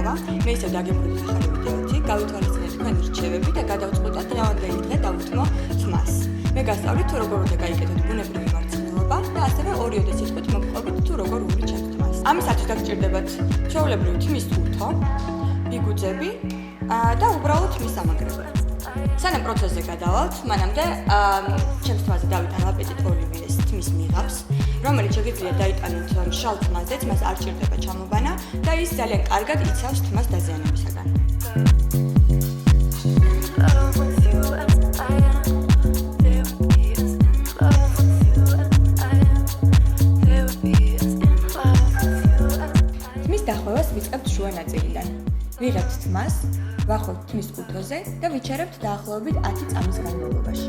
მოგესალმა. მე ისევ დაგემოვნეთ ახალი ვიდეოთი, გავითვალისწინეთ თქვენი რჩევები და გადავწყვიტოთ დღევანდელი დღე დავუთმო თმას. მე გასწავლით თუ როგორ უნდა გაიკეთოთ ბუნებრივი მარცხნილობა და ასევე ორიოდე სიტყვით მოგყვებით თუ როგორ უვლით თმას. ამისათვის დაგჭირდებათ ჩვეულებრივი თმის თურთო, ბიგუძები და უბრალოდ თმის სამაგრებელი. სანამ პროცესზე გადავალთ, მანამდე ჩემს თმაზე დავიტან ლაპეტით ოლივიეს თმის მიღავს, რომელიც შეგიძლიათ დაიტანოთ მშრალ თმაზეც, მას არ ჭირდება ჩამობანა და ის ძალიან კარგად იცავს თმას დაზიანებისაგან. თმის დახვევას ვიწყებთ შუა ნაწილიდან. ვიღებთ თმას, ვახოთ თმის კუთოზე და ვიჩერებთ დაახლოებით 10 წამის განმავლობაში.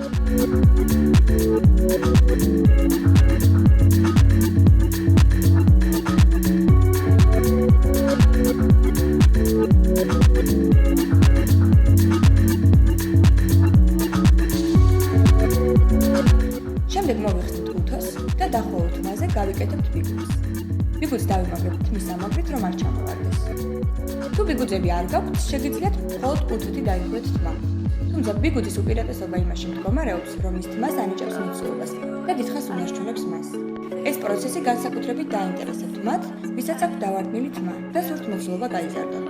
შემდეგ მოვიხსნით კუთოს და დახვეულ თმაზე გავიკეთებთ ბიგუძს. ბიგუძს დავიმაგრებთ თმის სამაგრით, რომ არ ჩამოვარდეს. თუ ბიგუძები არ გაქვთ, შეგიძლიათ მხოლოდ კუთოთი დაიხურეთ თმა. თუმცა ბიგუძის უპირატესობა იმაში მდგომარეობს, რომ ის თმას ანიჭებს მოცულობას და დიდხანს უნარჩუნებს მას. ეს პროცესი განსაკუთრებით დაინტერესებთ მათ, ვისაც აქვს დავარდნილი თმა და სურთ მოცულობა გაიზარდონ.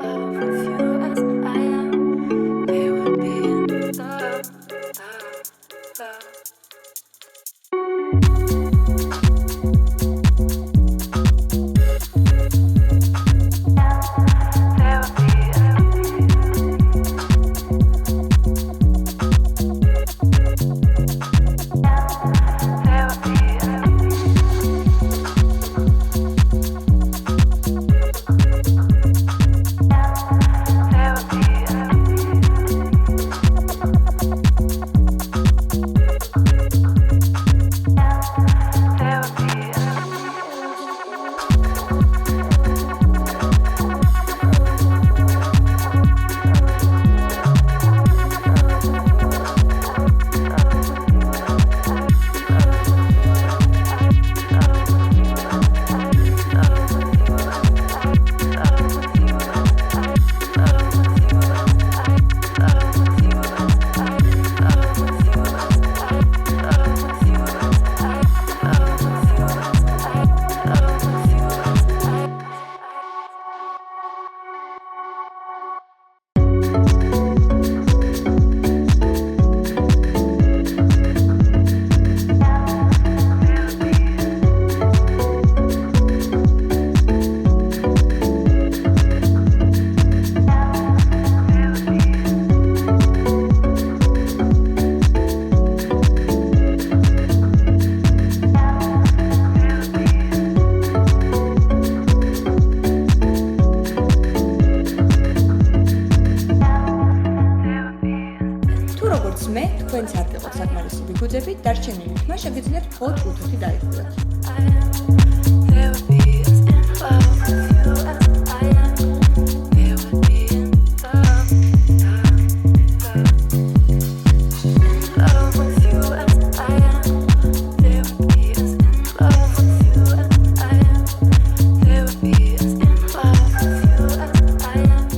მე თქვენც არ გიყოთ საკმარისი ბიგუძები, დარჩენილი თმა შეგიძლიათ მხოლოდ კუთოთი დაიხუროთ.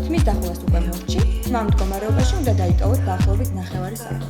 თმის დახვევას უკვე მოვჭი, თმა მდგომარეობაში უნდა დაიტოვოთ დაახლოებით 9 საათი.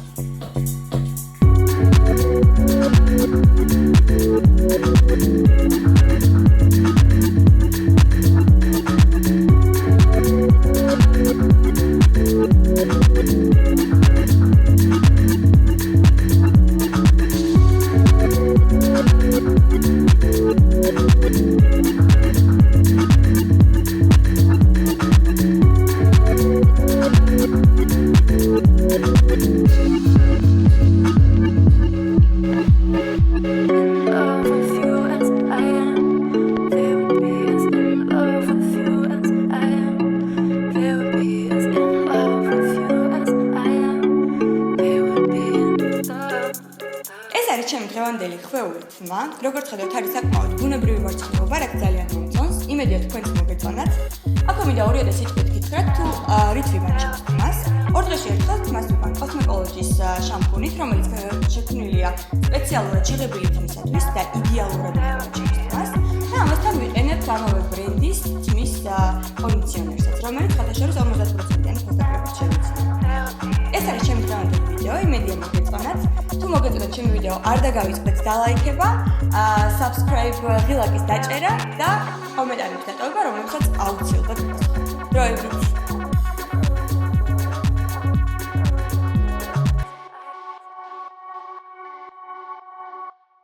ჩემი დღევანდელი ხვეული თმა, როგორც ხედავთ, არის საკმაოდ ბუნებრივი მარცხნილობა, რაც ძალიან მომწონს. იმედია თქვენც მოგეწონათ. აქ მინდა ორიოდე სიტყვით გითხრათ, თუ რით ვიმარჯვებთ თმას. ორ დღეში ერთხელ თმას ვიყავ კოსმეტოლოგის შამპუნით, რომელიც შექმნილია სპეციალურად შეღებილი თმისათვის და იდეალურად მოვაჭრებს თმას. და ამასთან ვიყენებთ ამავე ბრენდის თმის კონდიციონერსაც, რომელიც ხათაშორის 50%-იანი ფასადებით შევიძინე. ეს არის ჩემი დღევანდელი ვიდეო, იმედია მოგეწონათ. თუ მოგეწონათ ჩემი ვიდეო, არ დაგავიწყდეთ დალაიქება, subscribe ღილაკის დაჭერა და კომენტარებში დატოვება, რომლებსაც აუცილებლად გასწრებით. დროებით.